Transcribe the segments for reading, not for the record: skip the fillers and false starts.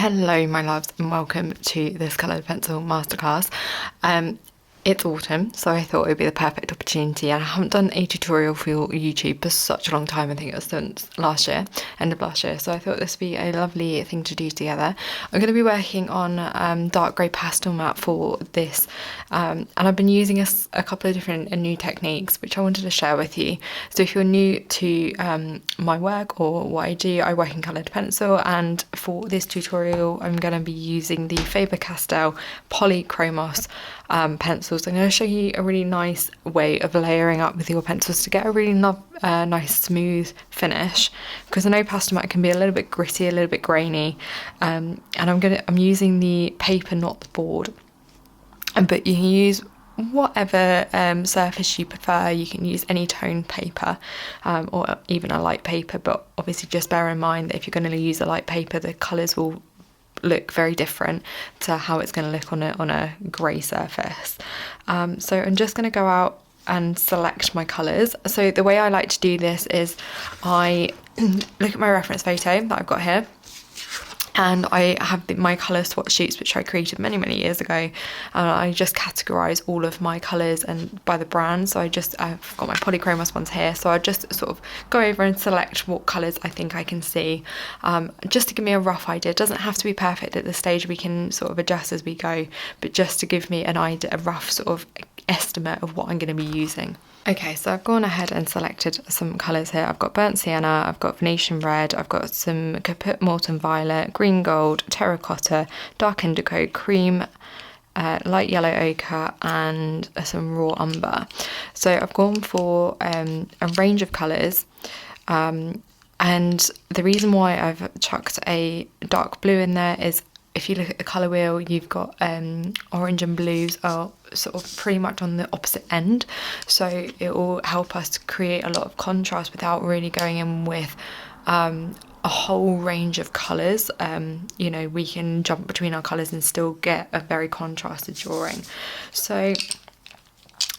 Hello my loves and welcome to this coloured pencil masterclass. It's autumn, so I thought it would be the perfect opportunity, and I haven't done a tutorial for YouTube for such a long time. I think it was since last year, end of last year, so I thought this would be a lovely thing to do together. I'm going to be working on dark grey pastel mat for this, and I've been using a couple of different new techniques which I wanted to share with you. So if you're new to my work or what I do, I work in coloured pencil, and for this tutorial I'm going to be using the Faber-Castell Polychromos pencils. I'm going to show you a really nice way of layering up with your pencils to get a really nice smooth finish, because I know pastel mat can be a little bit gritty, a little bit grainy, and I'm using the paper, not the board, but you can use whatever surface you prefer. You can use any tone paper or even a light paper, but obviously just bear in mind that if you're going to use a light paper, the colours will look very different to how it's going to look on a grey surface. So I'm just going to go out and select my colours. So the way I like to do this is I look at my reference photo that I've got here, and I have my colour swatch sheets which I created many years ago. I just categorise all of my colours and by the brand. So I've got my Polychromos ones here, so I just sort of go over and select what colours I think I can see, just to give me a rough idea. It doesn't have to be perfect at this stage, we can sort of adjust as we go, but just to give me an idea, a rough sort of estimate of what I'm going to be using. Okay, so I've gone ahead and selected some colours here. I've got burnt sienna, I've got Venetian red, I've got some Caput Molten Violet, green gold, terracotta, dark indigo, cream, light yellow ochre, and some raw umber. So I've gone for a range of colours, and the reason why I've chucked a dark blue in there is, if you look at the colour wheel, you've got orange and blues are sort of pretty much on the opposite end, so it will help us to create a lot of contrast without really going in with a whole range of colours. You know, we can jump between our colours and still get a very contrasted drawing. So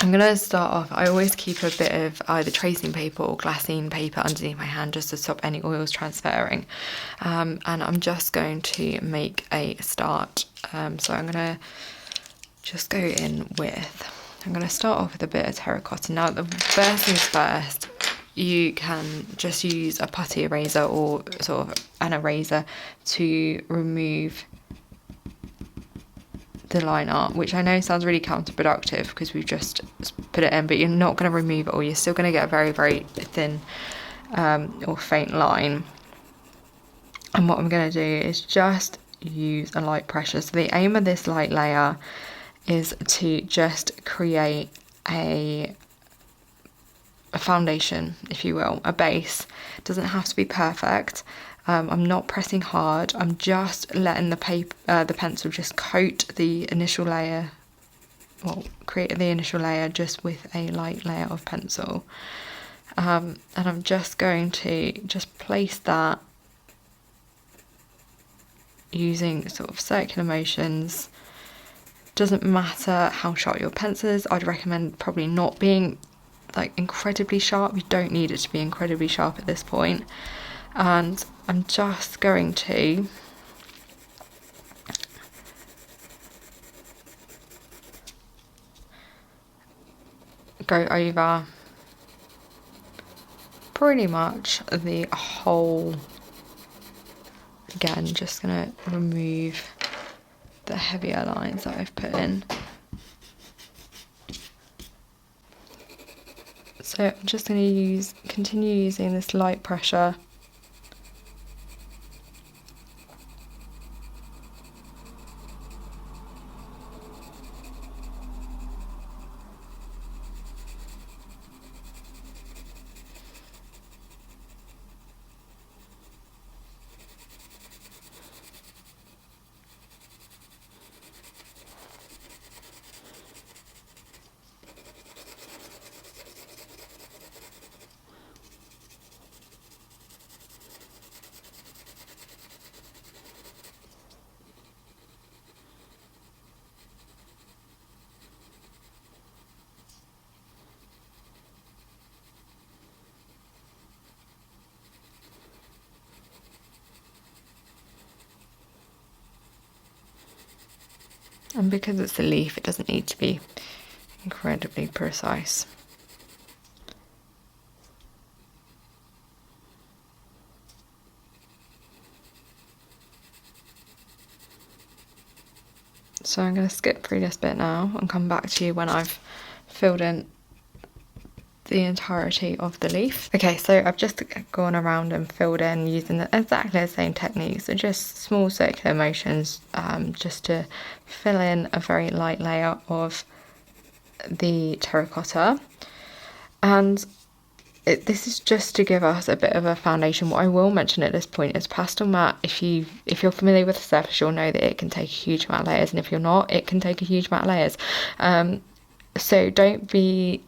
I'm going to start off, I always keep a bit of either tracing paper or glassine paper underneath my hand just to stop any oils transferring. And I'm just going to make a start. So I'm going to just go in with, I'm going to start off with a bit of terracotta. Now, the first things first, you can just use a putty eraser or sort of an eraser to remove the line art, which I know sounds really counterproductive because we've just put it in, but you're not going to remove it all. You're still going to get a very thin or faint line. And what I'm going to do is just use a light pressure. So the aim of this light layer is to just create a foundation, if you will, a base. It doesn't have to be perfect. I'm not pressing hard, I'm just letting the pencil just coat the initial layer, well, create the initial layer just with a light layer of pencil. And I'm just going to just place that using sort of circular motions. Doesn't matter how sharp your pencil is, I'd recommend probably not being like incredibly sharp. You don't need it to be incredibly sharp at this point. And I'm just going to go over pretty much the whole, again, just going to remove the heavier lines that I've put in. So I'm just going to continue using this light pressure . And because it's a leaf, it doesn't need to be incredibly precise. So I'm going to skip through this bit now and come back to you when I've filled in the entirety of the leaf. Okay, so I've just gone around and filled in using exactly the same techniques, so just small circular motions, just to fill in a very light layer of the terracotta. And this is just to give us a bit of a foundation. What I will mention at this point is pastel mat, if you're familiar with the surface, you'll know that it can take a huge amount of layers, and if you're not, it can take a huge amount of layers. So don't be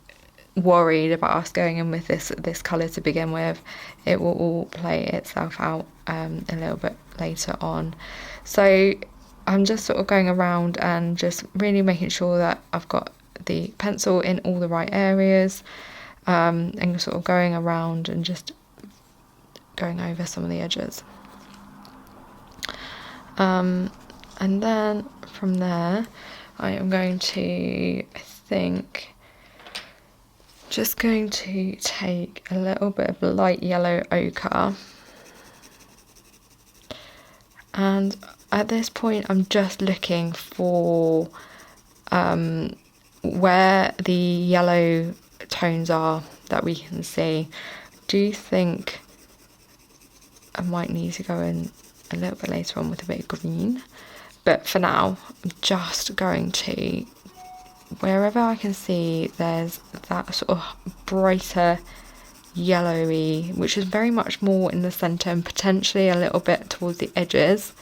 worried about us going in with this colour to begin with. It will all play itself out a little bit later on. So I'm just sort of going around and just really making sure that I've got the pencil in all the right areas, and sort of going around and just going over some of the edges. And then from there I am going to, I think, just going to take a little bit of light yellow ochre, and at this point I'm just looking for where the yellow tones are that we can see. Do you think I might need to go in a little bit later on with a bit of green? But for now, I'm just going to, wherever I can see there's that sort of brighter yellowy, which is very much more in the centre and potentially a little bit towards the edges.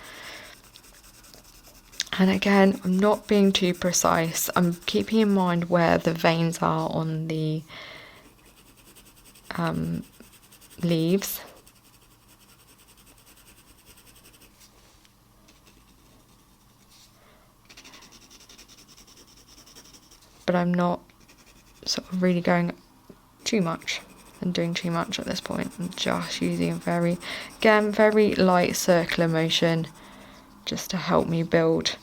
And again, I'm not being too precise. I'm keeping in mind where the veins are on the leaves. But I'm not sort of really going too much and doing too much at this point. I'm just using a very light circular motion just to help me build.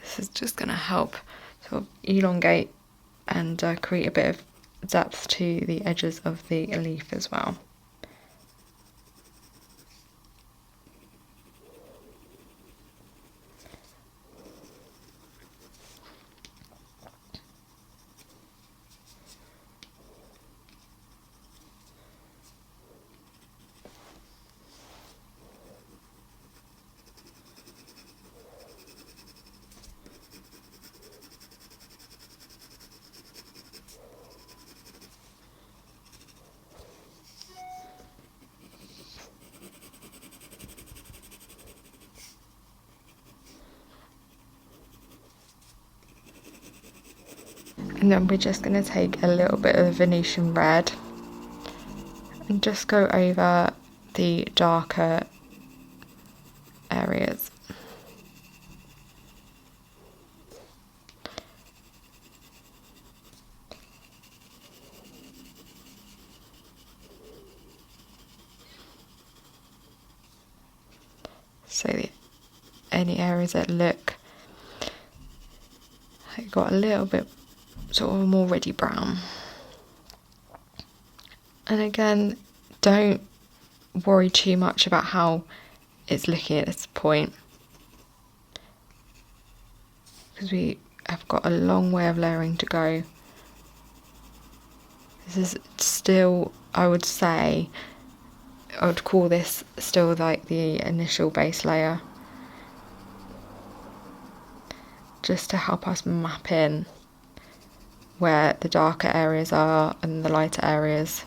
This is just going to help sort of elongate and create a bit of depth to the edges of the leaf as well. And then we're just going to take a little bit of Venetian red and just go over the darker areas. So any areas that look like got a little bit sort of more reddy brown. And again, don't worry too much about how it's looking at this point, because we have got a long way of layering to go. This is still, I would say, I would call this still like the initial base layer, just to help us map in where the darker areas are and the lighter areas.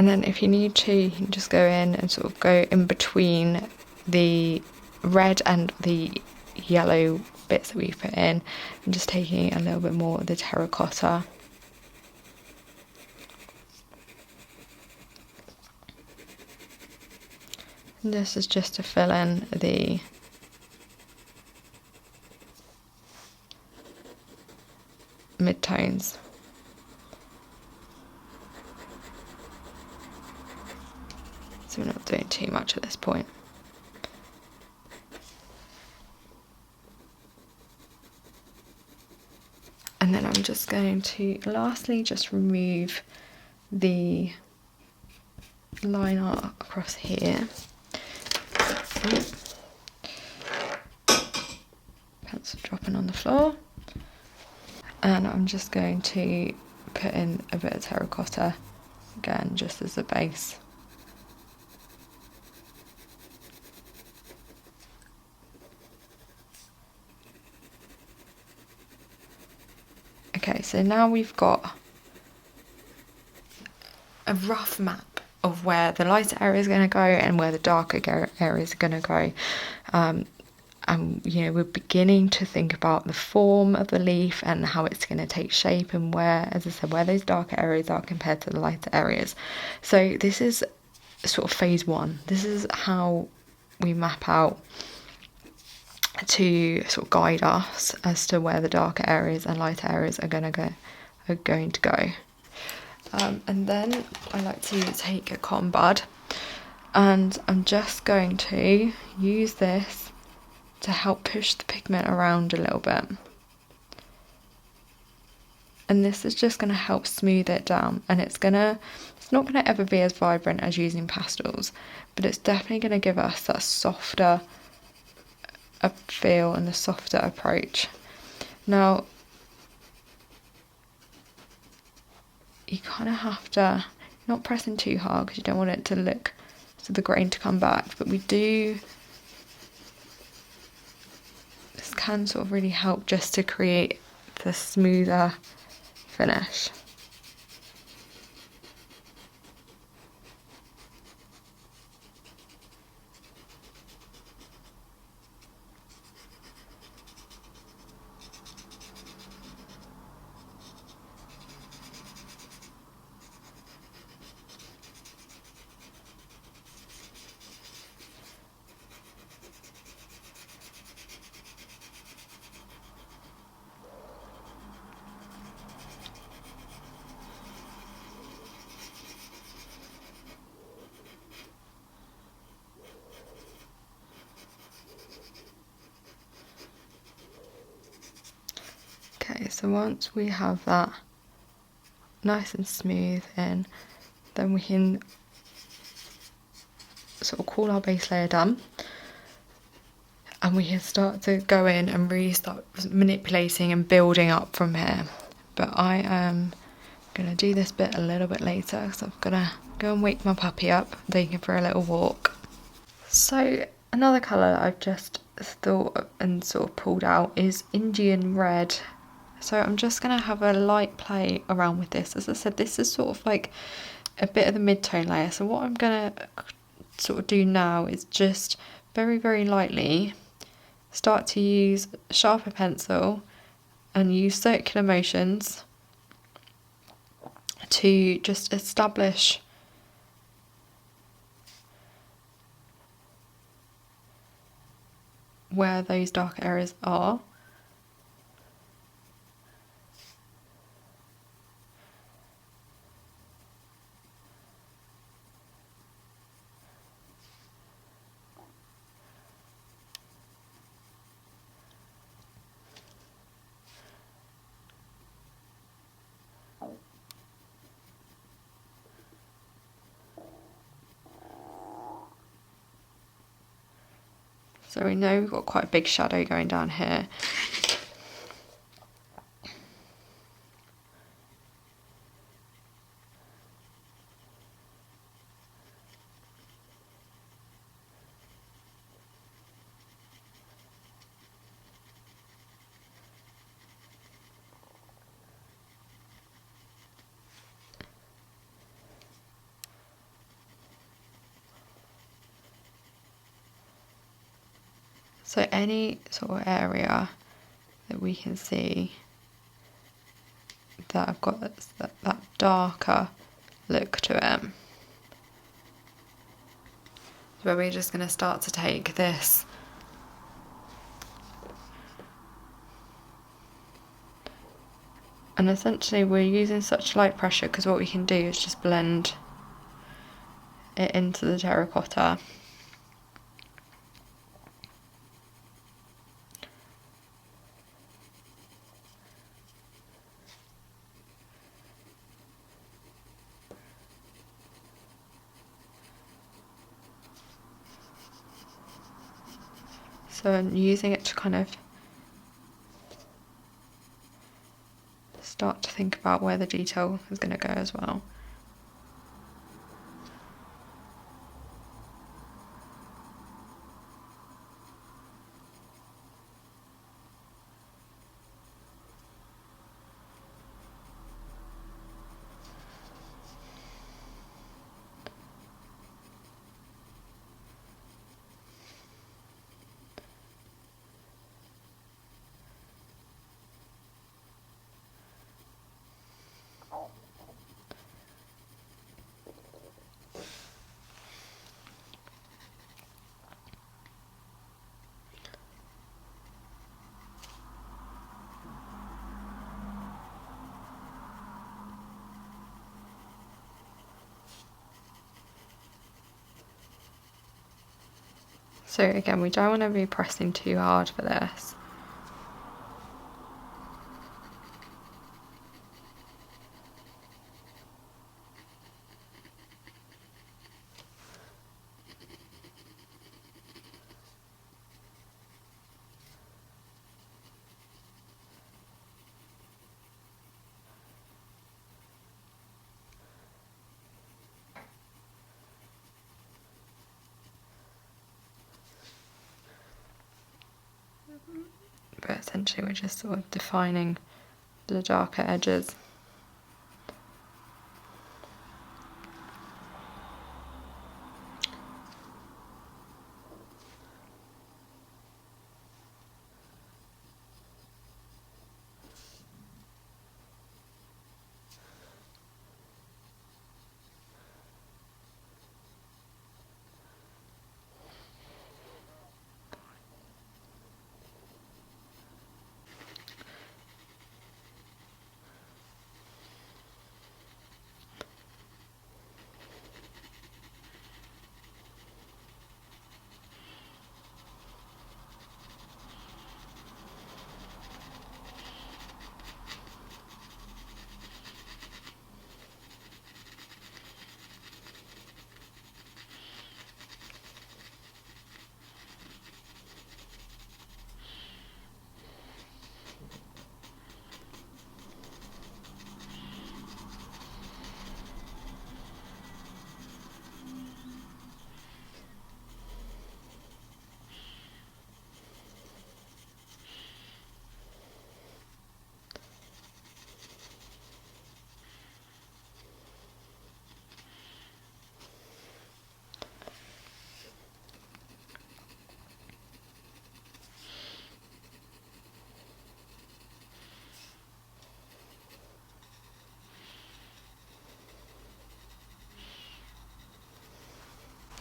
And then if you need to, you can just go in and sort of go in between the red and the yellow bits that we've put in, and just taking a little bit more of the terracotta. And this is just to fill in the mid-tones. So we're not doing too much at this point. And then I'm just going to lastly just remove the line art across here. Pencil dropping on the floor. And I'm just going to put in a bit of terracotta, again, just as a base. Okay, so now we've got a rough map of where the lighter area is going to go and where the darker areas are going to go. And you know, we're beginning to think about the form of the leaf and how it's going to take shape, and where, as I said, where those darker areas are compared to the lighter areas. So this is sort of phase one. This is how we map out to sort of guide us as to where the darker areas and lighter areas are going to go. And then I like to take a cotton bud, and I'm just going to use this to help push the pigment around a little bit. And this is just going to help smooth it down, and it's not going to ever be as vibrant as using pastels, but it's definitely going to give us that softer feel and a softer approach. Now, you kind of have to not pressing too hard because you don't want it to look so the grain to come back, but this can sort of really help just to create the smoother finish. Okay, so once we have that nice and smooth in, then we can sort of call our base layer done, and we can start to go in and really start manipulating and building up from here. But I am going to do this bit a little bit later because I've got to go and wake my puppy up, take him for a little walk. So another colour that I've just thought and sort of pulled out is Indian red. So I'm just going to have a light play around with this. As I said, this is sort of like a bit of the mid-tone layer. So what I'm going to sort of do now is just very, very lightly start to use a sharper pencil and use circular motions to just establish where those dark areas are. So we know we've got quite a big shadow going down here. So any sort of area that we can see that I've got that darker look to it, where we're just going to start to take this and essentially we're using such light pressure because what we can do is just blend it into the terracotta. So I'm using it to kind of start to think about where the detail is going to go as well. So again, we don't want to be pressing too hard for this. But essentially we're just sort of defining the darker edges.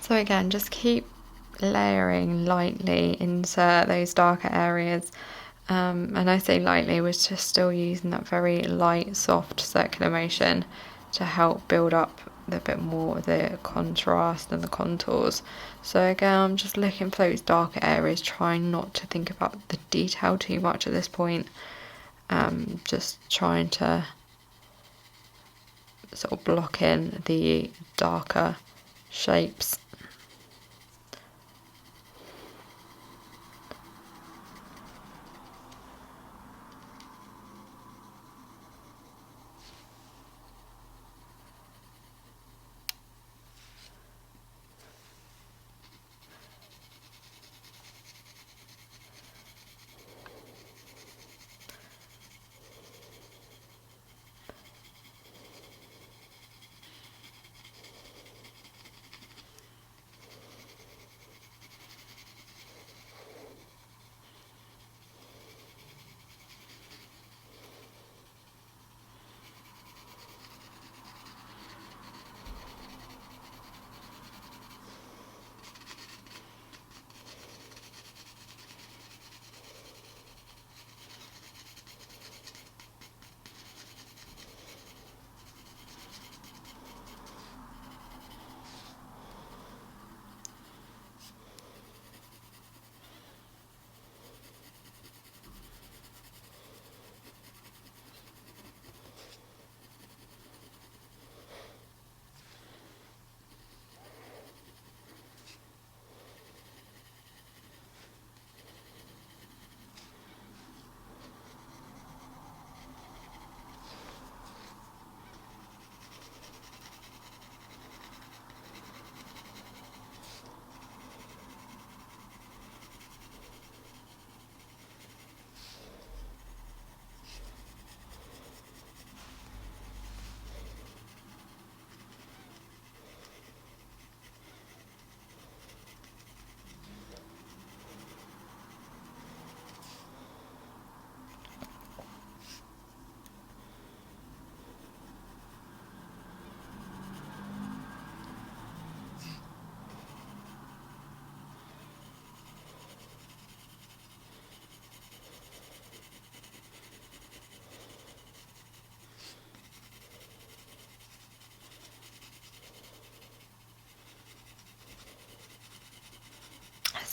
So again, just keep layering lightly into those darker areas. And I say lightly, we're just still using that very light, soft circular motion to help build up a bit more of the contrast and the contours. So again, I'm just looking for those darker areas, trying not to think about the detail too much at this point. Just trying to sort of block in the darker shapes.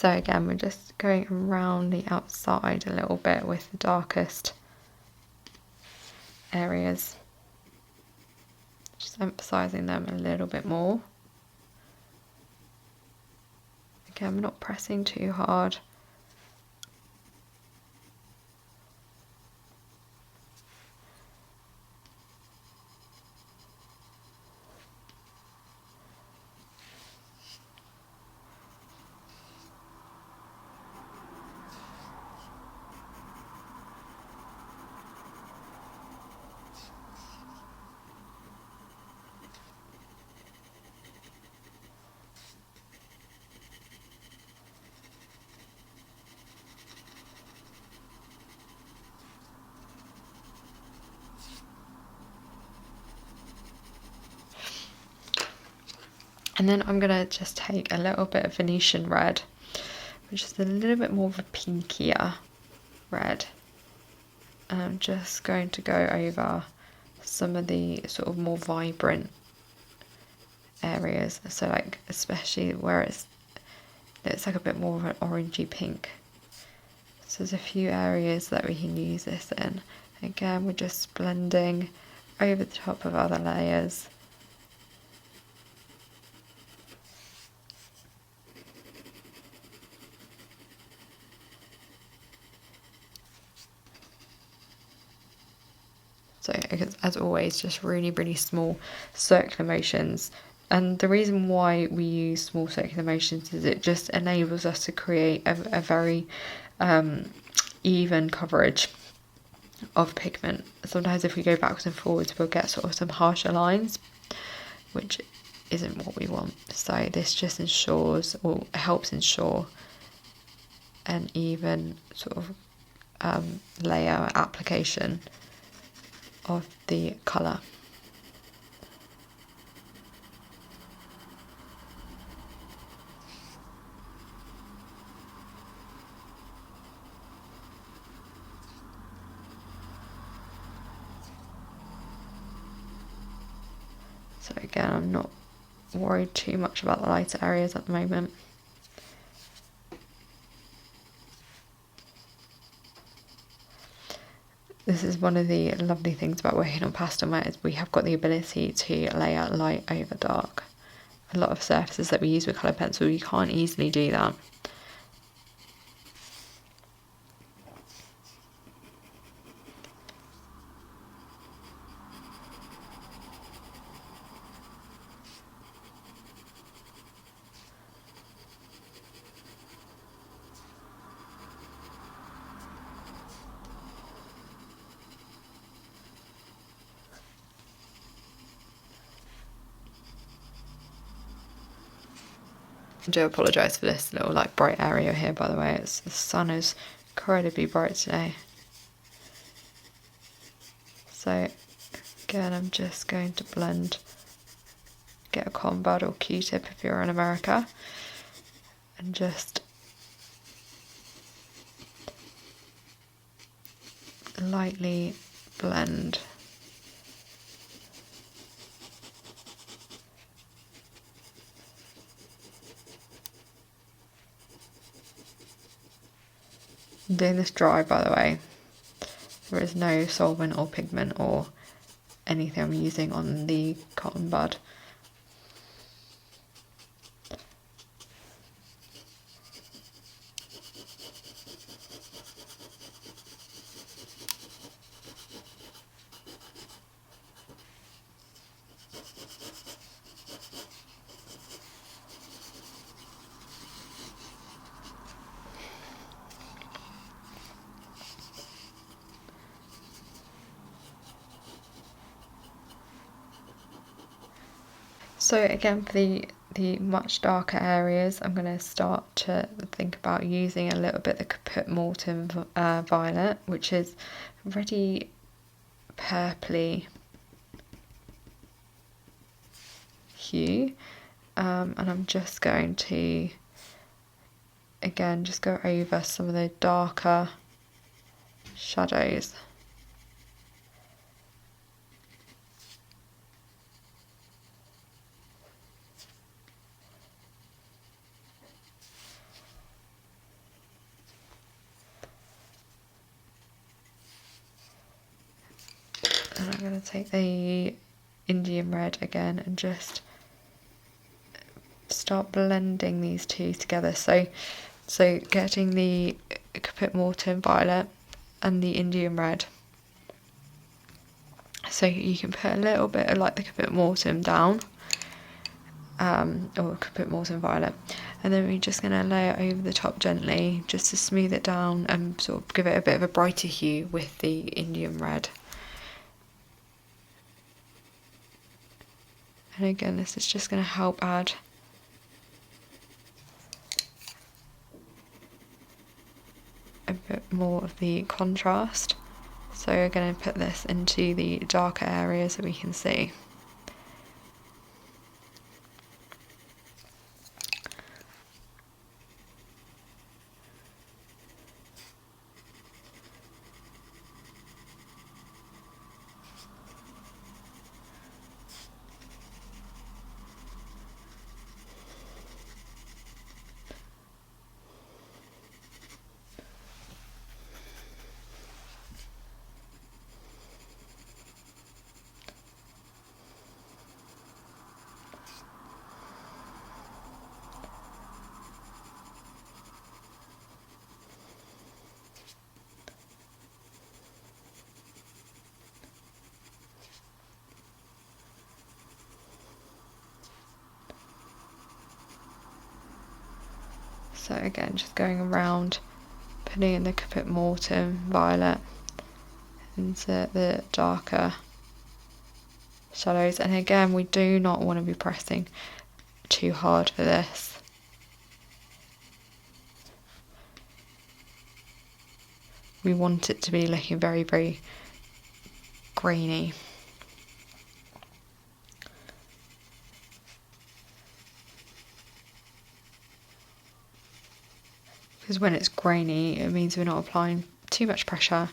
So again, we're just going around the outside a little bit with the darkest areas. Just emphasising them a little bit more. Again, we're not pressing too hard. And then I'm going to just take a little bit of Venetian red, which is a little bit more of a pinkier red. And I'm just going to go over some of the sort of more vibrant areas. So like especially where it's like a bit more of an orangey pink. So there's a few areas that we can use this in. Again, we're just blending over the top of other layers. So as always, just really, really small circular motions. And the reason why we use small circular motions is it just enables us to create a very even coverage of pigment. Sometimes if we go backwards and forwards, we'll get sort of some harsher lines, which isn't what we want. So this just ensures, or helps ensure, an even sort of layer application of the colour. So again, I'm not worried too much about the lighter areas at the moment. This is one of the lovely things about working on pastel matte, is we have got the ability to layer light over dark. A lot of surfaces that we use with coloured pencil, you can't easily do that. I do apologise for this little like bright area here, by the way. The sun is incredibly bright today. So again, I'm just going to blend, get a cotton bud or Q-tip if you're in America, and just lightly blend. I'm doing this dry, by the way. There is no solvent or pigment or anything I'm using on the cotton bud. So again, for the much darker areas, I'm going to start to think about using a little bit of the Caput Mortem violet, which is really purpley hue, and I'm just going to again just go over some of the darker shadows. going to take the Indian red again and just start blending these two together. So getting the Caput Mortem violet and the Indian red. So you can put a little bit of like the Caput Mortem down, or Caput Mortem violet, and then we're just going to lay it over the top gently just to smooth it down and sort of give it a bit of a brighter hue with the Indian red. And again, this is just going to help add a bit more of the contrast. So we're going to put this into the darker areas that we can see. So again, just going around, putting in the Caput Mortem violet into the darker shadows. And again, we do not want to be pressing too hard for this. We want it to be looking very, very grainy. Because when it's grainy, it means we're not applying too much pressure,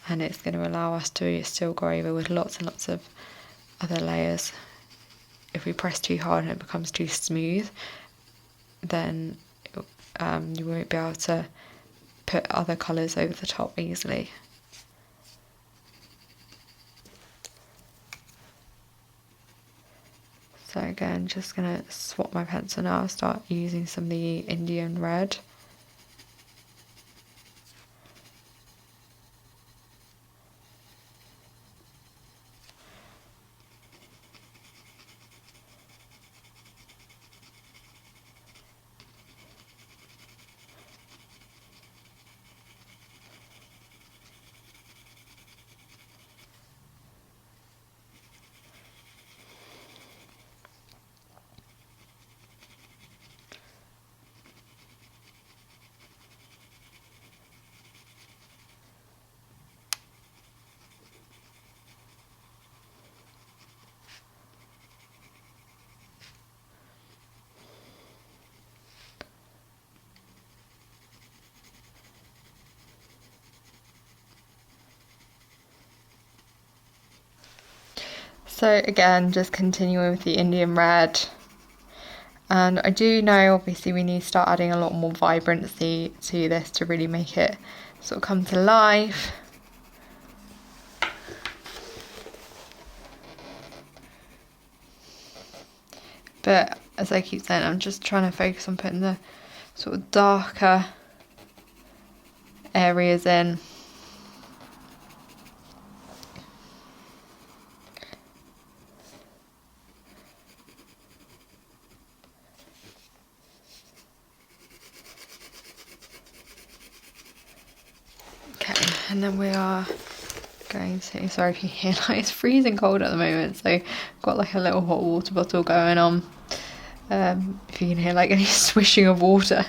and it's going to allow us to still go over with lots and lots of other layers. If we press too hard and it becomes too smooth, then you won't be able to put other colours over the top easily. So again, just going to swap my pencil now, start using some of the Indian red. So again, just continuing with the Indian red. And I do know obviously we need to start adding a lot more vibrancy to this to really make it sort of come to life. But as I keep saying, I'm just trying to focus on putting the sort of darker areas in. And then we are going to, sorry if you hear, like it's freezing cold at the moment, so I've got like a little hot water bottle going on, if you can hear like any swishing of water.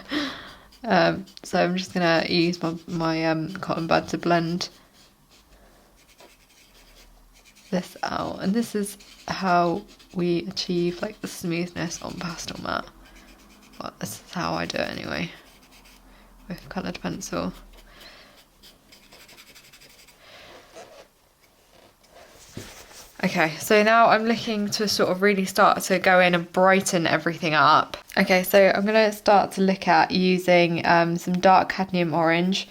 So I'm just going to use my cotton bud to blend this out, and this is how we achieve like the smoothness on pastel matte. Well, this is how I do it anyway, with coloured pencil. Okay, so now I'm looking to sort of really start to go in and brighten everything up. Okay, so I'm going to start to look at using some dark cadmium orange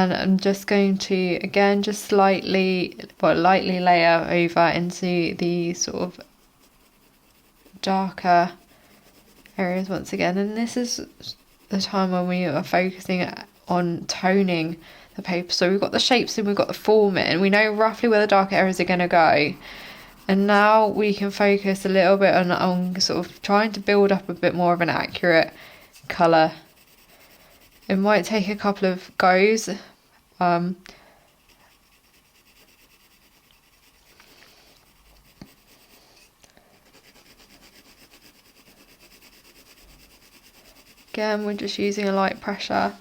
And I'm just going to, again, just lightly layer over into the sort of darker areas once again. And this is the time when we are focusing on toning the paper. So we've got the shapes and we've got the form in. We know roughly where the darker areas are going to go. And now we can focus a little bit on sort of trying to build up a bit more of an accurate colour. It might take a couple of goes. Again, we're just using a light pressure.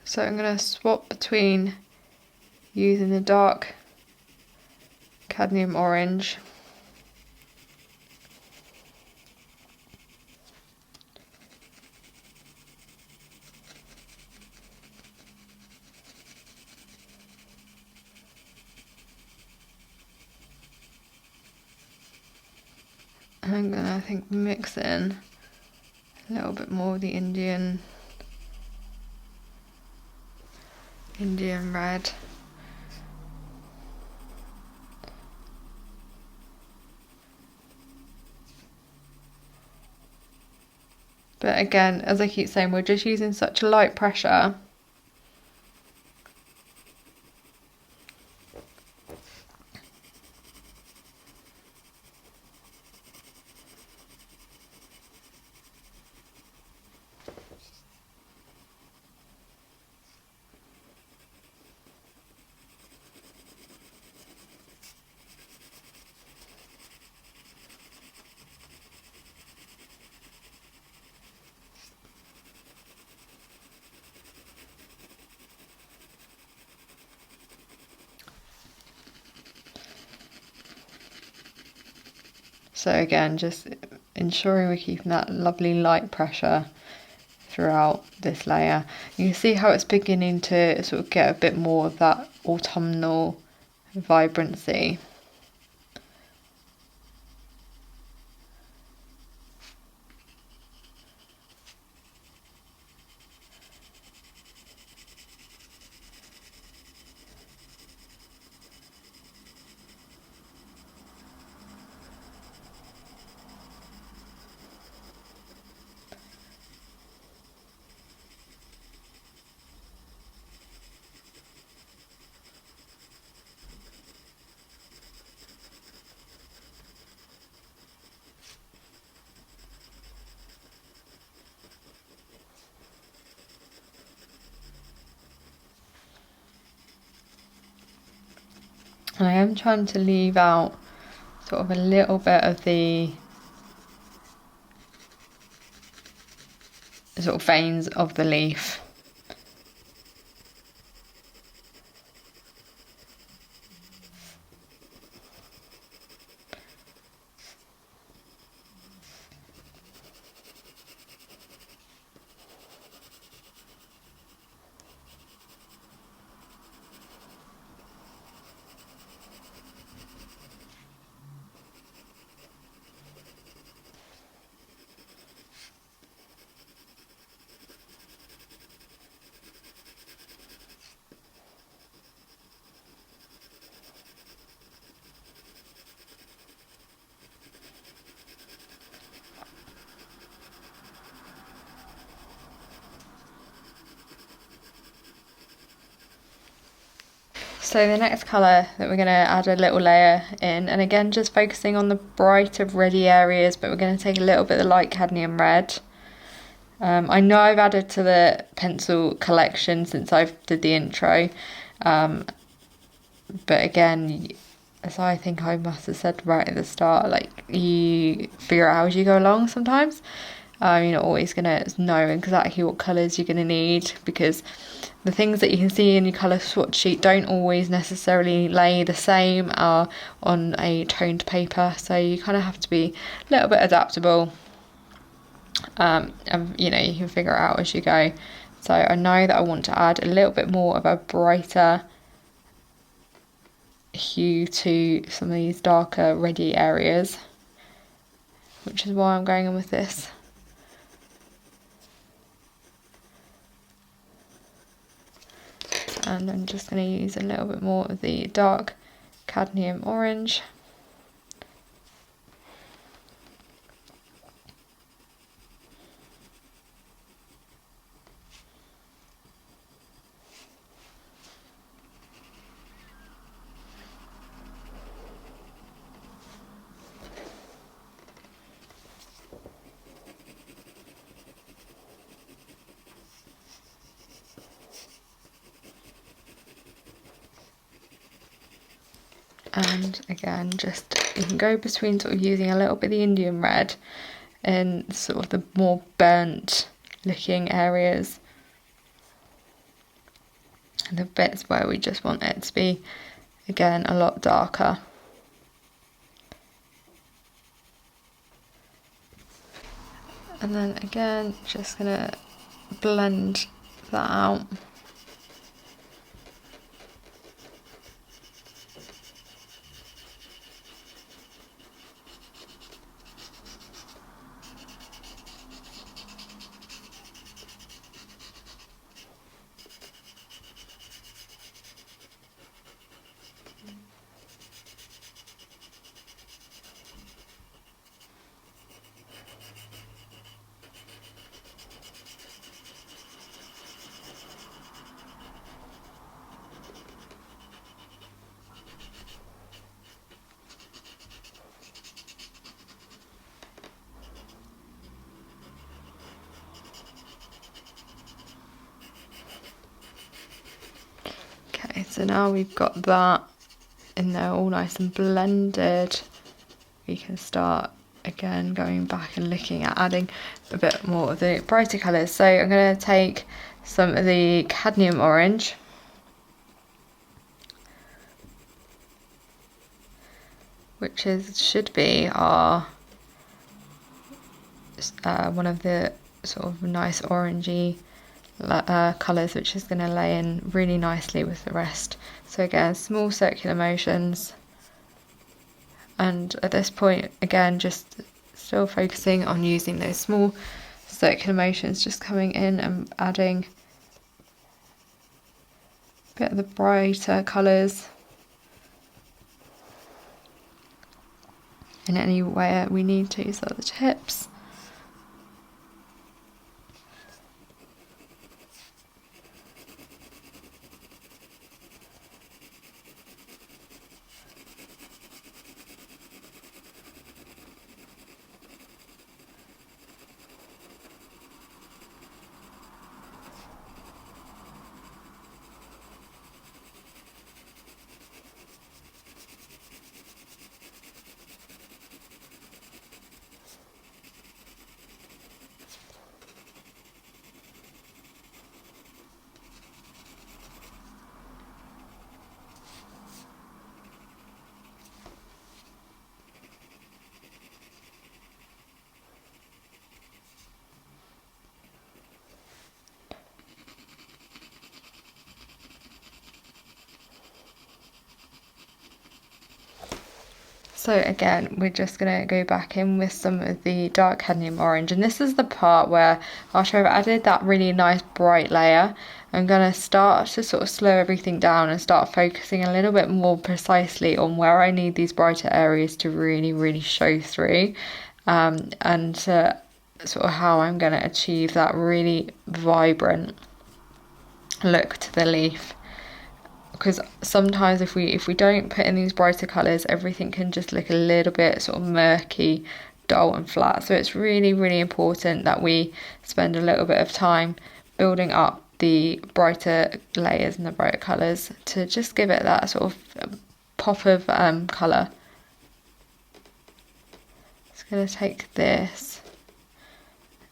So I'm going to swap between using the dark cadmium orange and I'm going to, I think, mix in a little bit more of the Indian red. But again, as I keep saying, we're just using such a light pressure. So again, just ensuring we're keeping that lovely light pressure throughout this layer. You can see how it's beginning to sort of get a bit more of that autumnal vibrancy. And I am trying to leave out sort of a little bit of the sort of veins of the leaf. So the next colour that we're going to add a little layer in, and again just focusing on the brighter reddy areas, but we're going to take a little bit of the light cadmium red. I know I've added to the pencil collection since I've did the intro, but again, as I think I must have said right at the start, like, you figure out as you go along sometimes. You're not always going to know exactly what colours you're going to need, because the things that you can see in your colour swatch sheet don't always necessarily lay the same on a toned paper, so you kind of have to be a little bit adaptable. And you know, you can figure it out as you go. So I know that I want to add a little bit more of a brighter hue to some of these darker reddy areas, which is why I'm going in with this. And I'm just going to use a little bit more of the dark cadmium orange. And again, just you can go between sort of using a little bit of the Indian red in sort of the more burnt looking areas, and the bits where we just want it to be again a lot darker. And then again, just gonna blend that out. Okay, so now we've got that in there all nice and blended, we can start again going back and looking at adding a bit more of the brighter colours. So I'm going to take some of the cadmium orange, which should be our one of the sort of nice orangey colours, which is going to lay in really nicely with the rest. So again, small circular motions, and at this point again just still focusing on using those small circular motions, just coming in and adding a bit of the brighter colours in any way we need to, so the tips. So again, we're just going to go back in with some of the dark cadmium orange, and this is the part where after I've added that really nice bright layer, I'm going to start to sort of slow everything down and start focusing a little bit more precisely on where I need these brighter areas to really show through, and sort of how I'm going to achieve that really vibrant look to the leaf. Because sometimes if we don't put in these brighter colours, everything can just look a little bit sort of murky, dull and flat. So it's really important that we spend a little bit of time building up the brighter layers and the brighter colours to just give it that sort of pop of colour. Just going to take this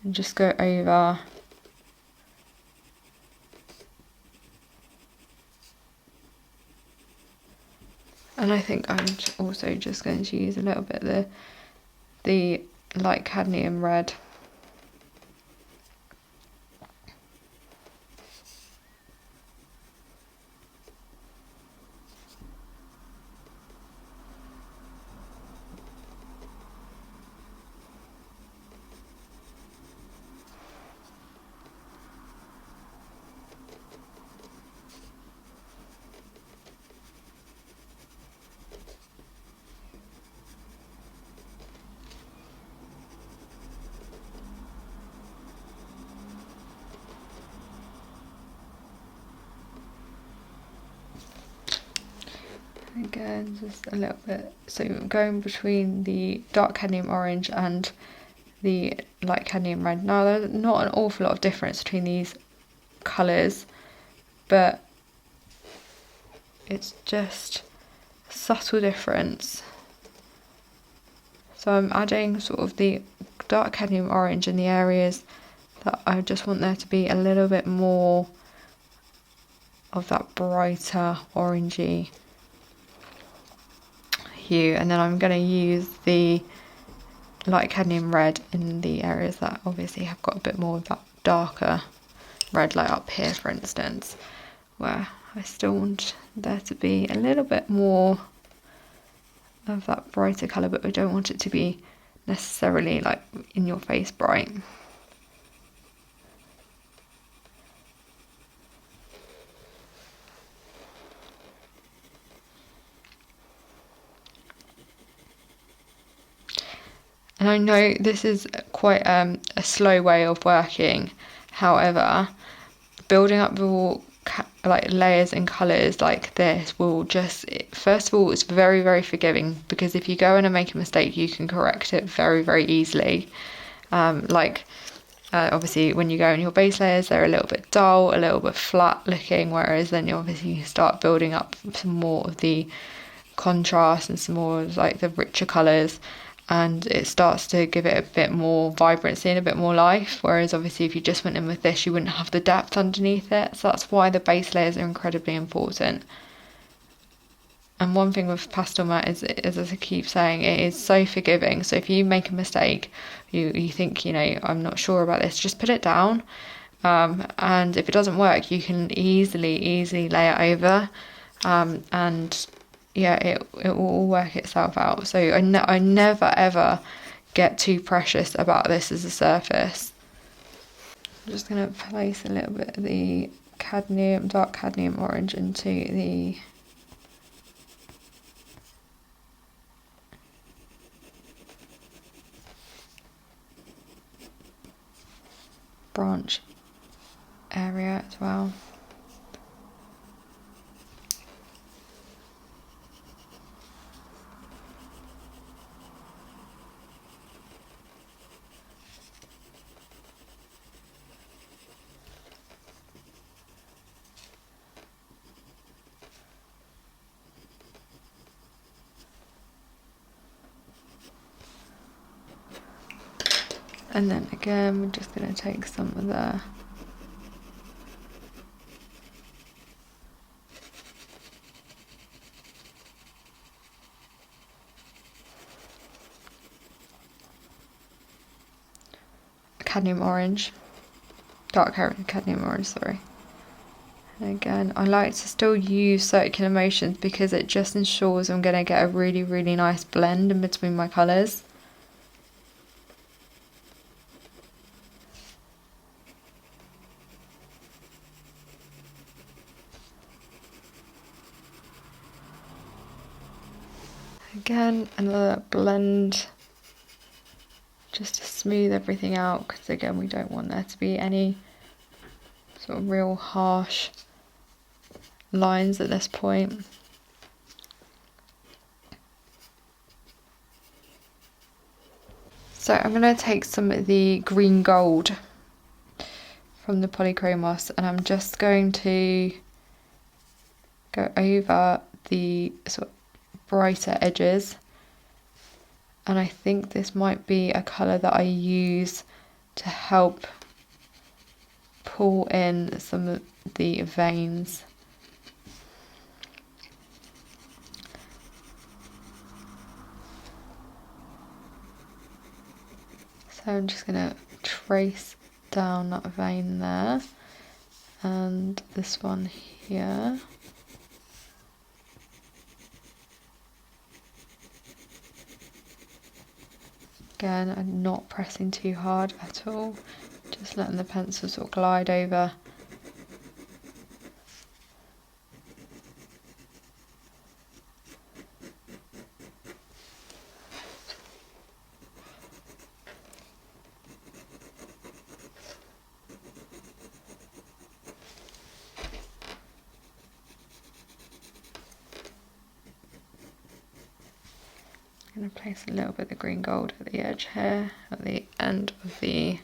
and just go over and I think I'm also just going to use a little bit of the light cadmium red. Again, just a little bit, so going between the dark cadmium orange and the light cadmium red. Now there's not an awful lot of difference between these colours, but it's just a subtle difference. So I'm adding sort of the dark cadmium orange in the areas that I just want there to be a little bit more of that brighter orangey hue, and then I'm going to use the light cadmium red in the areas that obviously have got a bit more of that darker red, like up here for instance, where I still want there to be a little bit more of that brighter colour, but I don't want it to be necessarily like in your face bright. And I know this is quite a slow way of working. However, building up your like layers and colours like this will just, first of all, it's very, very forgiving, because if you go in and make a mistake, you can correct it very, very easily. Obviously when you go in your base layers, they're a little bit dull, a little bit flat looking, whereas then you obviously start building up some more of the contrast and some more of like the richer colours, and it starts to give it a bit more vibrancy and a bit more life, whereas obviously if you just went in with this, you wouldn't have the depth underneath it. So that's why the base layers are incredibly important. And one thing with pastel matte is, as I keep saying, it is so forgiving. So if you make a mistake, you think, I'm not sure about this, just put it down, and if it doesn't work, you can easily lay it over, and yeah, it will all work itself out. So I never ever get too precious about this as a surface. I'm just going to place a little bit of the dark cadmium orange into the branch area as well. And then again, we're just going to take some of the cadmium orange, dark cadmium orange, sorry. And again, I like to still use circular motions because it just ensures I'm going to get a really, really nice blend in between my colours. Again, another blend just to smooth everything out, because again, we don't want there to be any sort of real harsh lines at this point. So I'm going to take some of the green gold from the Polychromos, and I'm just going to go over the sort of brighter edges, and I think this might be a colour that I use to help pull in some of the veins. So I'm just going to trace down that vein there, and this one here. Again, I'm not pressing too hard at all, just letting the pencil sort of glide over. I'm going to place a little bit of green gold at the edge here, at the end of the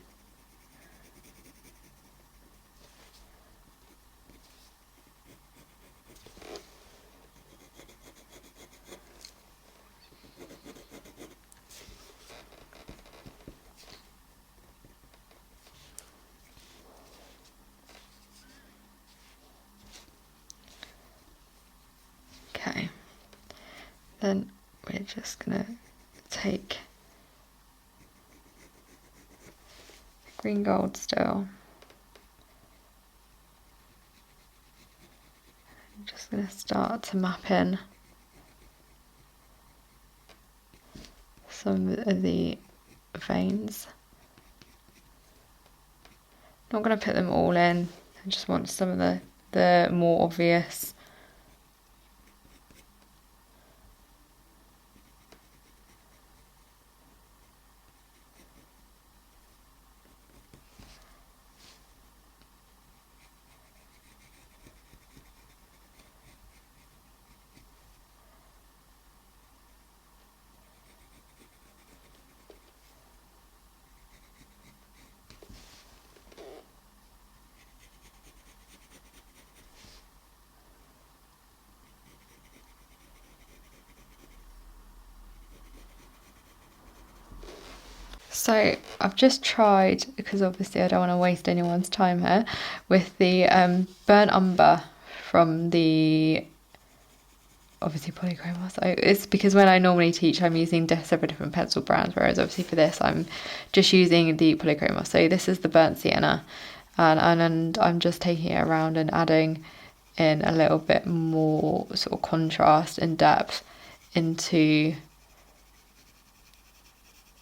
okay. Then we're just going to take green gold still. I'm just going to start to map in some of the veins. Not going to put them all in, I just want some of the more obvious. So I've just tried, because obviously I don't want to waste anyone's time here, with the burnt umber from the obviously polychroma. So it's because when I normally teach I'm using several different pencil brands, whereas obviously for this I'm just using the polychroma. So this is the burnt sienna, and I'm just taking it around and adding in a little bit more sort of contrast and depth into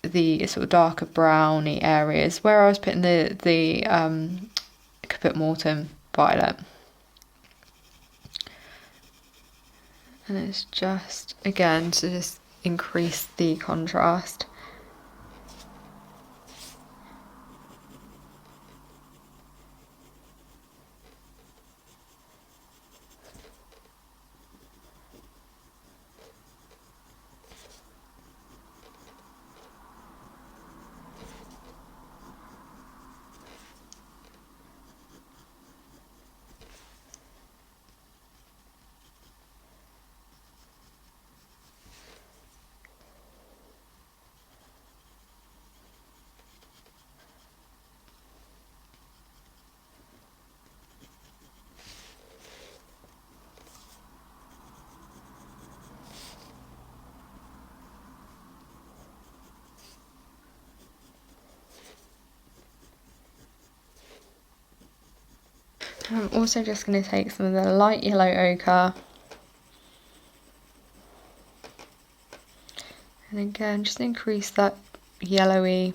the sort of darker browny areas where I was putting the Caput Mortem violet. And it's just, again, to just increase the contrast. I'm also just going to take some of the light yellow ochre, and again just increase that yellowy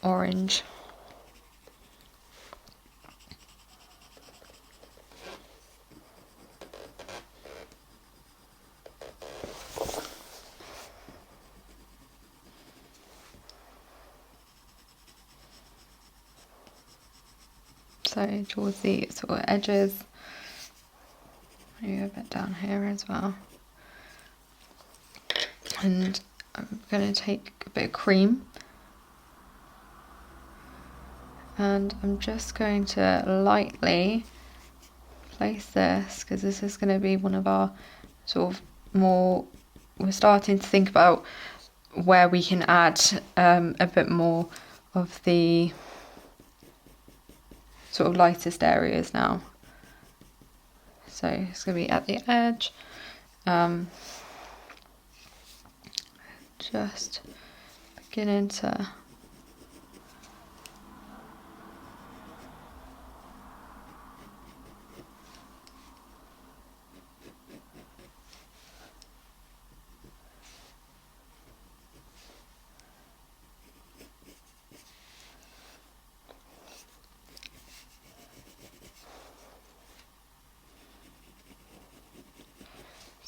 orange. So towards the sort of edges, maybe a bit down here as well. And I'm going to take a bit of cream, and I'm just going to lightly place this, because this is going to be one of our sort of more, we're starting to think about where we can add a bit more of the sort of lightest areas now. So it's going to be at the edge, just beginning to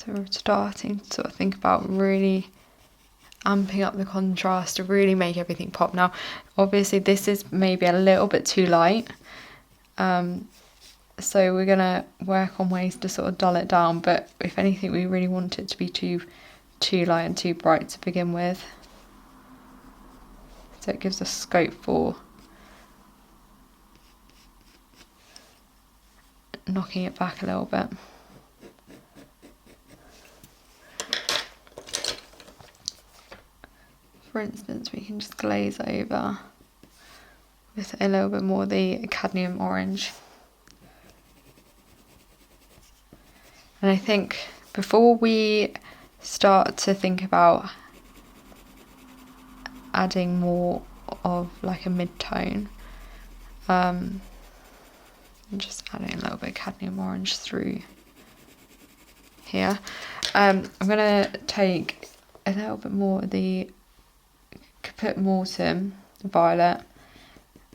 so we're starting to sort of think about really amping up the contrast to really make everything pop. Now, obviously this is maybe a little bit too light, so we're gonna work on ways to sort of dull it down, but if anything, we really want it to be too light and too bright to begin with. So it gives us scope for knocking it back a little bit. For instance, we can just glaze over with a little bit more of the cadmium orange. And I think before we start to think about adding more of like a mid-tone, I'm just adding a little bit of cadmium orange through here. I'm going to take a little bit more of the Caput Mortem violet,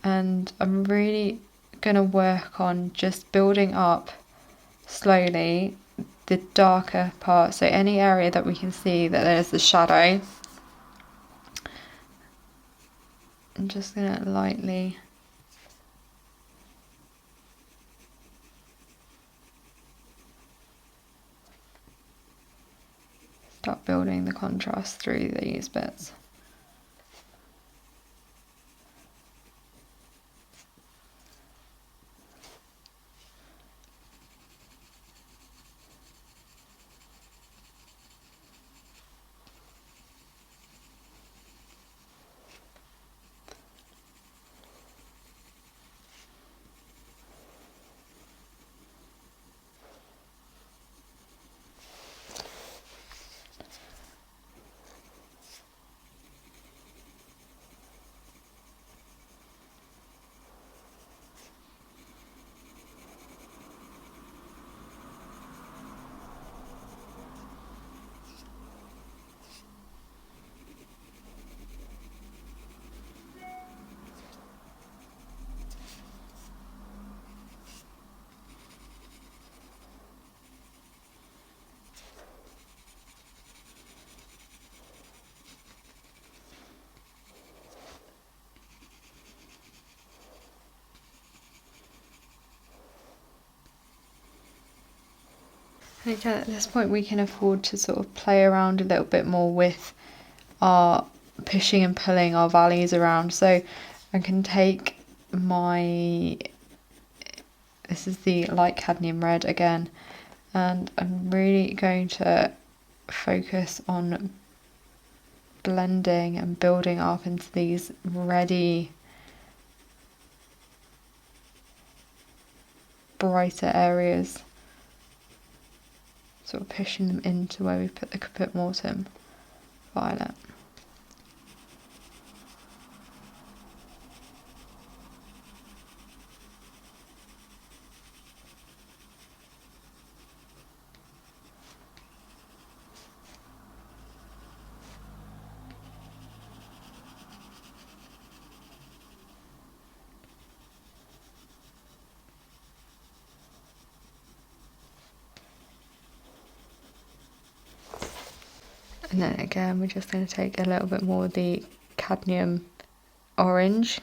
and I'm really going to work on just building up slowly the darker part, so any area that we can see that there's the shadow, I'm just going to lightly start building the contrast through these bits. I think at this point we can afford to sort of play around a little bit more with our pushing and pulling our valleys around. So I can take this is the light cadmium red again, and I'm really going to focus on blending and building up into these reddy, brighter areas, sort of pushing them into where we put the Caput Mortem violet. And then again, we're just going to take a little bit more of the cadmium orange.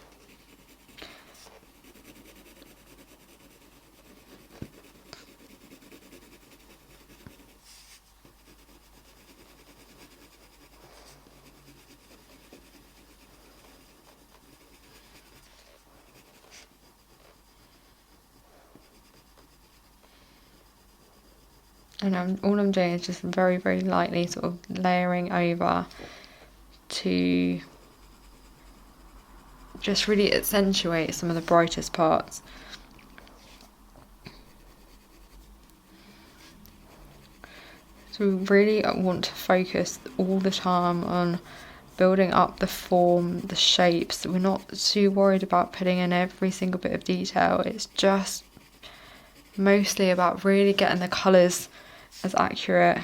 And all I'm doing is just very, very lightly sort of layering over to just really accentuate some of the brightest parts. So we really want to focus all the time on building up the form, the shapes. We're not too worried about putting in every single bit of detail. It's just mostly about really getting the colours as accurate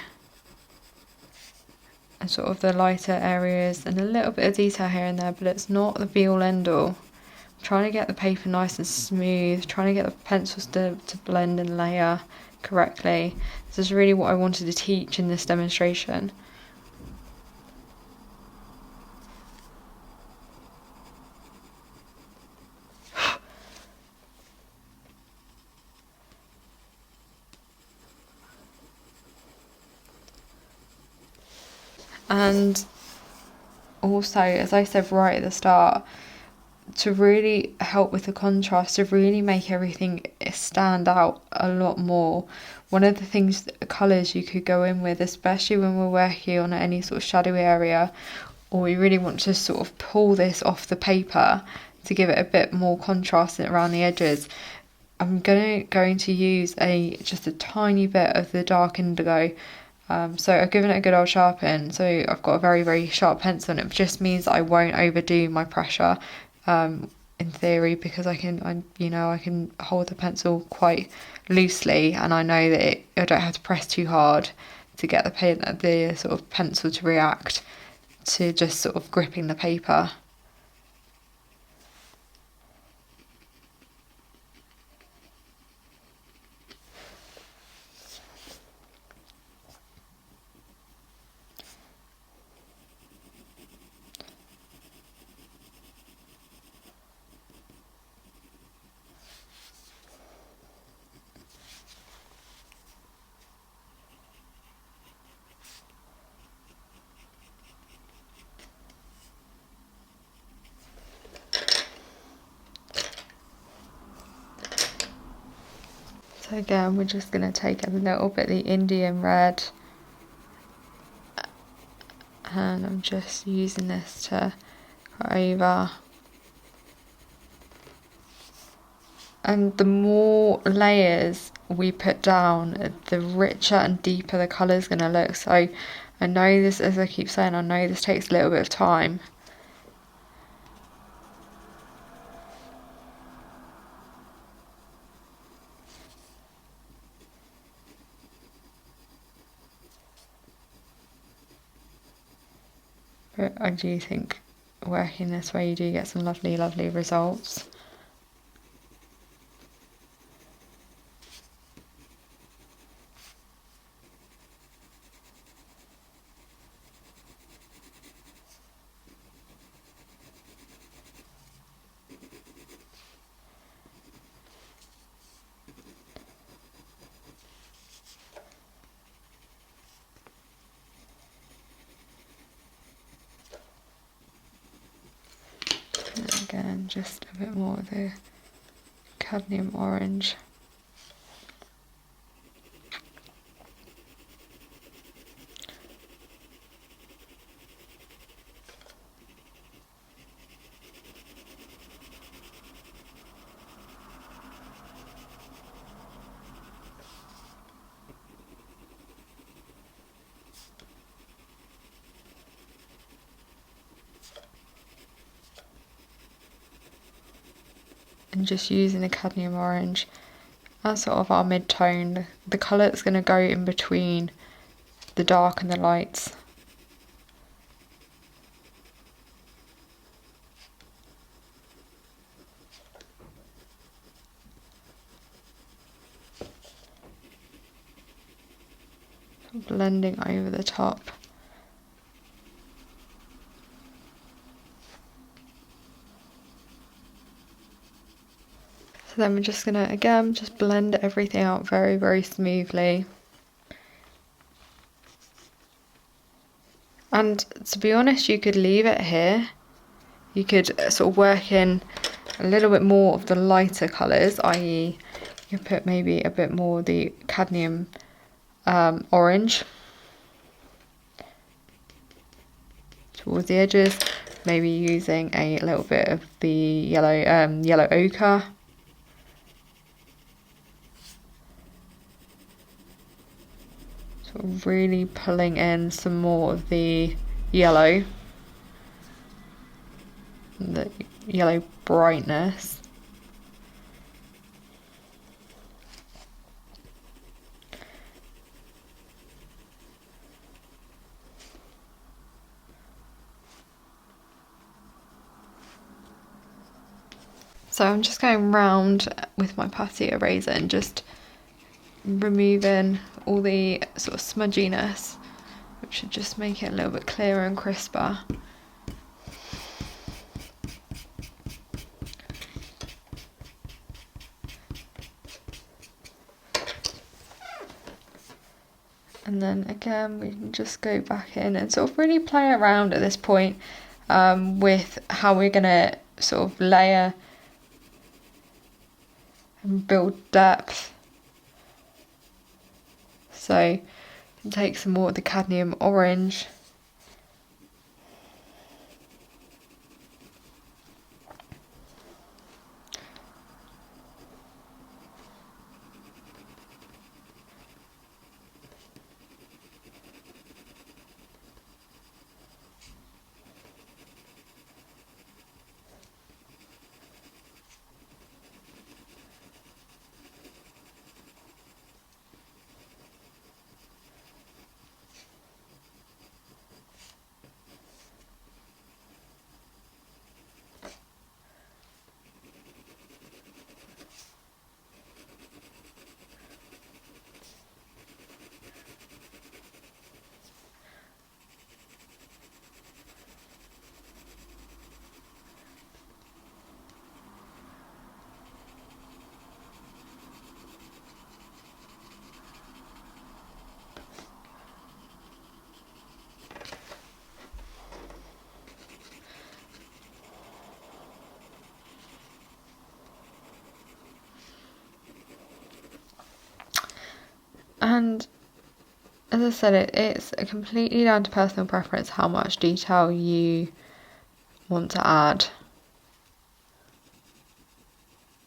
and sort of the lighter areas and a little bit of detail here and there, but it's not the be all end all. I'm trying to get the paper nice and smooth, trying to get the pencils to blend and layer correctly. This is really what I wanted to teach in this demonstration. And also, as I said right at the start, to really help with the contrast, to really make everything stand out a lot more, one of the things, colours you could go in with, especially when we're working on any sort of shadowy area, or we really want to sort of pull this off the paper to give it a bit more contrast around the edges, I'm going to use just a tiny bit of the dark indigo. So I've given it a good old sharpen, so I've got a very, very sharp pencil, and it just means that I won't overdo my pressure, in theory, because I can hold the pencil quite loosely, and I know that I don't have to press too hard to get the sort of pencil to react to just sort of gripping the paper. So again, we're just going to take a little bit of the Indian red, and I'm just using this to go over. And the more layers we put down, the richer and deeper the colour is going to look. So I know this, as I keep saying, I know this takes a little bit of time. But I do think working this way you do get some lovely, lovely results. Again, just a bit more of the cadmium orange. And just using the cadmium orange as sort of our mid-tone, the colour that's going to go in between the dark and the lights. Blending over the top. So then we're just going to, again, just blend everything out very, very smoothly. And to be honest, you could leave it here. You could sort of work in a little bit more of the lighter colours, i.e. you put maybe a bit more of the cadmium orange towards the edges, maybe using a little bit of the yellow ochre. Sort of really pulling in some more of the yellow, the yellow brightness. So I'm just going round with my putty eraser and just removing all the sort of smudginess, which should just make it a little bit clearer and crisper. And then again, we can just go back in and sort of really play around at this point with how we're going to sort of layer and build depth. So take some more of the cadmium orange. And as I said, it's completely down to personal preference how much detail you want to add.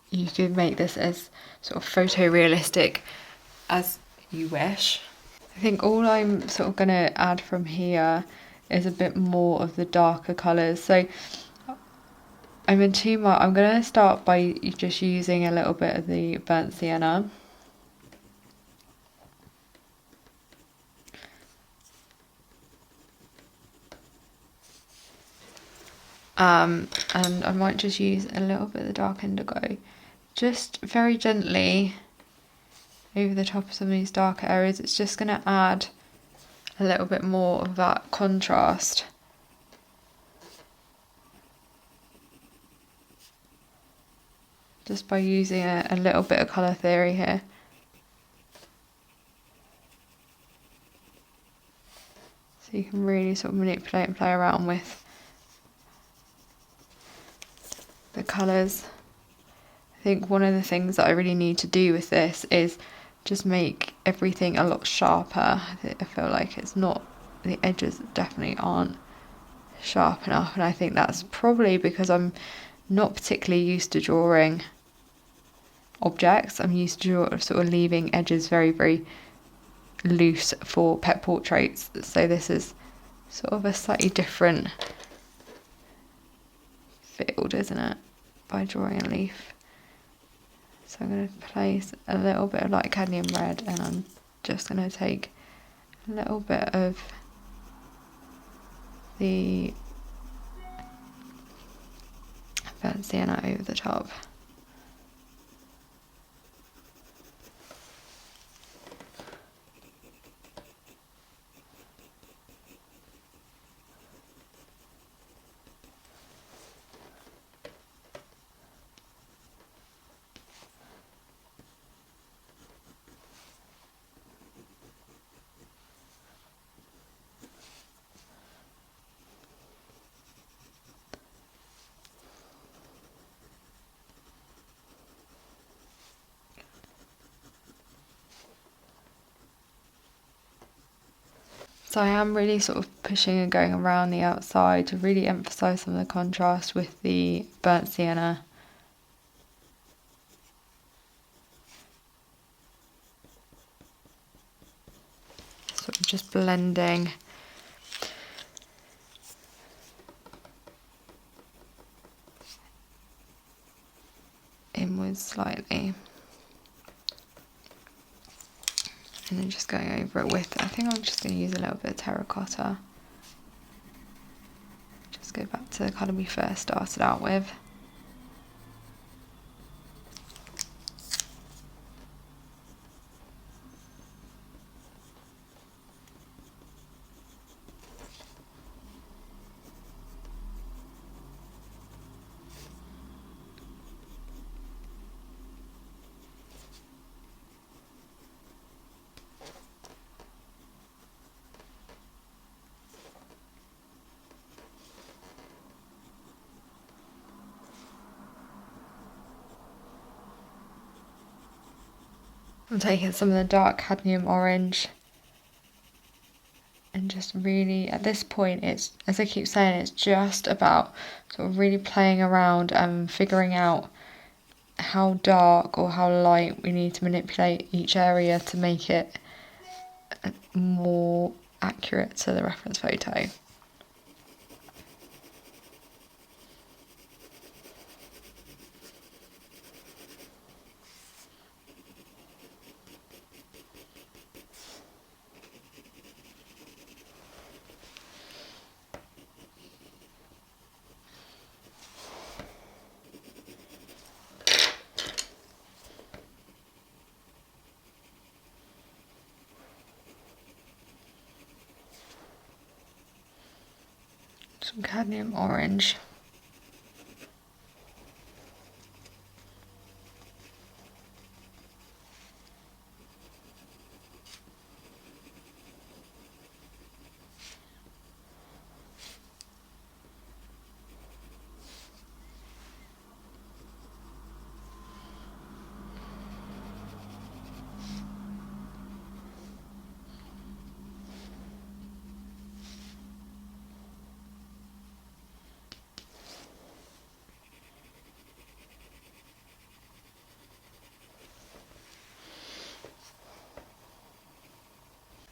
You could make this as sort of photorealistic as you wish. I think all I'm sort of going to add from here is a bit more of the darker colours. So I'm going to start by just using a little bit of the burnt sienna. And I might just use a little bit of the dark indigo, just very gently over the top of some of these darker areas. It's just going to add a little bit more of that contrast. Just by using a little bit of colour theory here. So you can really sort of manipulate and play around with the colours. I think one of the things that I really need to do with this is just make everything a lot sharper. I feel like it's not, the edges definitely aren't sharp enough, and I think that's probably because I'm not particularly used to drawing objects. I'm used to sort of leaving edges very, very loose for pet portraits. So this is sort of a slightly different field, isn't it, by drawing a leaf. So I'm going to place a little bit of light cadmium red, and I'm just going to take a little bit of the burnt sienna over the top. So I am really sort of pushing and going around the outside to really emphasise some of the contrast with the burnt sienna. Sort of just blending inwards slightly. And then just going over it with, I think I'm just going to use a little bit of terracotta. Just go back to the colour we first started out with. I'm taking some of the dark cadmium orange and just really, at this point, it's, as I keep saying, it's just about sort of really playing around and figuring out how dark or how light we need to manipulate each area to make it more accurate to the reference photo. Some cadmium orange.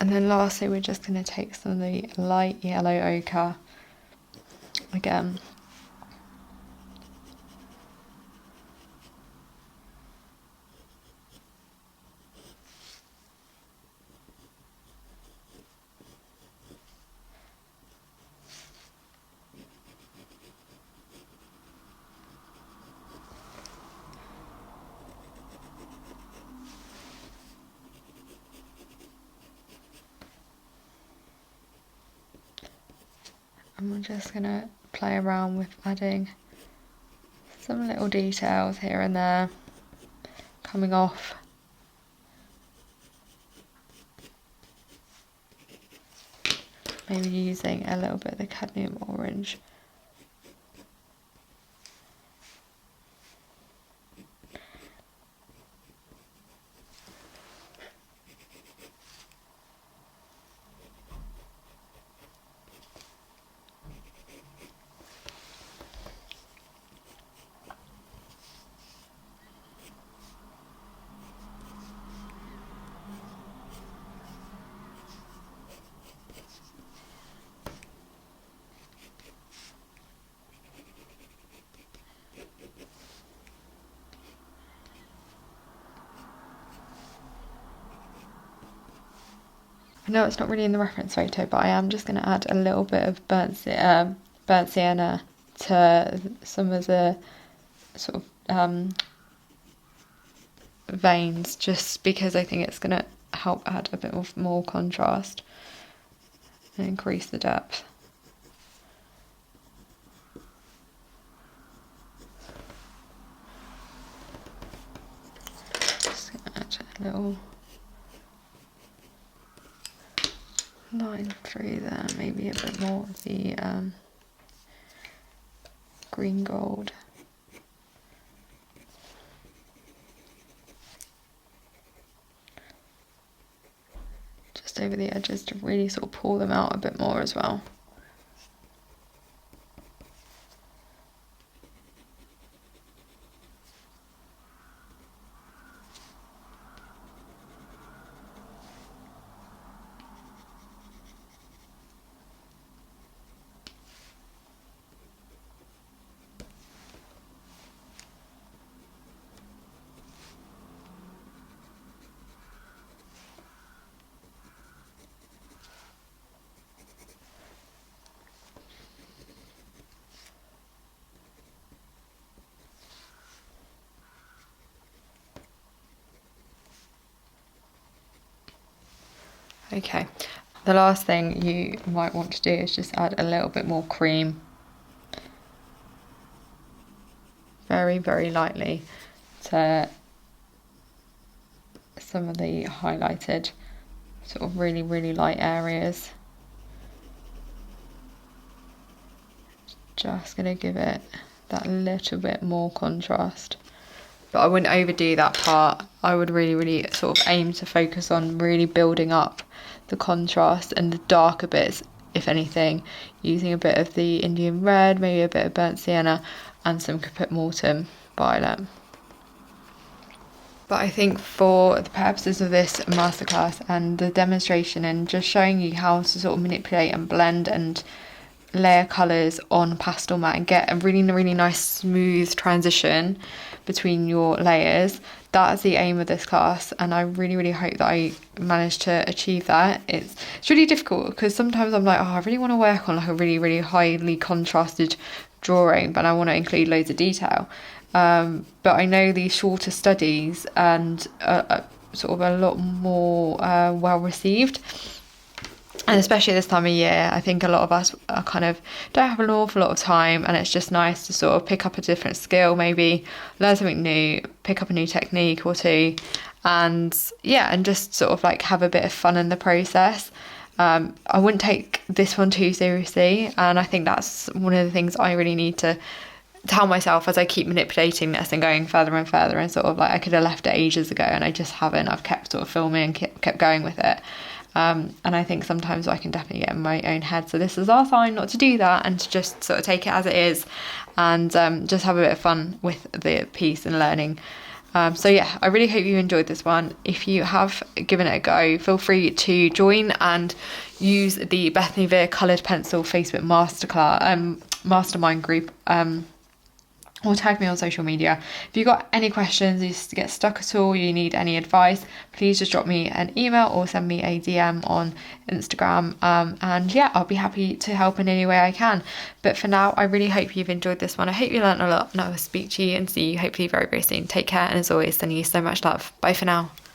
And then lastly, we're just going to take some of the light yellow ochre again. And we're just going to play around with adding some little details here and there coming off. Maybe using a little bit of the cadmium orange. I know it's not really in the reference photo, but I am just going to add a little bit of burnt sienna to some of the sort of veins, just because I think it's going to help add a bit of more contrast and increase the depth. Just going to add a little line through there, maybe a bit more of the green gold. just over the edges to really sort of pull them out a bit more as well. Okay, the last thing you might want to do is just add a little bit more cream. Very, very lightly to some of the highlighted sort of really, really light areas. Just going to give it that little bit more contrast. But I wouldn't overdo that part. I would really, really sort of aim to focus on really building up the contrast and the darker bits, if anything, using a bit of the Indian red, maybe a bit of burnt sienna, and some Caput Mortem violet. But I think for the purposes of this masterclass and the demonstration and just showing you how to sort of manipulate and blend and layer colours on pastel mat and get a really, really nice smooth transition between your layers, that is the aim of this class, and I really, really hope that I managed to achieve that. It's really difficult because sometimes I'm like, oh, I really want to work on like a really, really highly contrasted drawing, but I want to include loads of detail. But I know these shorter studies and sort of a lot more well received. And especially this time of year, I think a lot of us are kind of don't have an awful lot of time, and it's just nice to sort of pick up a different skill, maybe learn something new, pick up a new technique or two, and yeah, and just sort of like have a bit of fun in the process. I wouldn't take this one too seriously, and I think that's one of the things I really need to tell myself as I keep manipulating this and going further and further, and sort of like I could have left it ages ago and I just haven't. I've kept sort of filming and kept going with it. And I think sometimes I can definitely get in my own head. So this is our sign not to do that and to just sort of take it as it is and just have a bit of fun with the piece and learning. So yeah, I really hope you enjoyed this one. If you have given it a go, feel free to join and use the Bethany Veer Coloured Pencil Facebook Masterclass mastermind group. Or tag me on social media. If you've got any questions, you just get stuck at all, you need any advice, please just drop me an email or send me a DM on Instagram. And yeah, I'll be happy to help in any way I can. But for now, I really hope you've enjoyed this one. I hope you learned a lot, and I will speak to you and see you hopefully very, very soon. Take care, and as always, sending you so much love. Bye for now.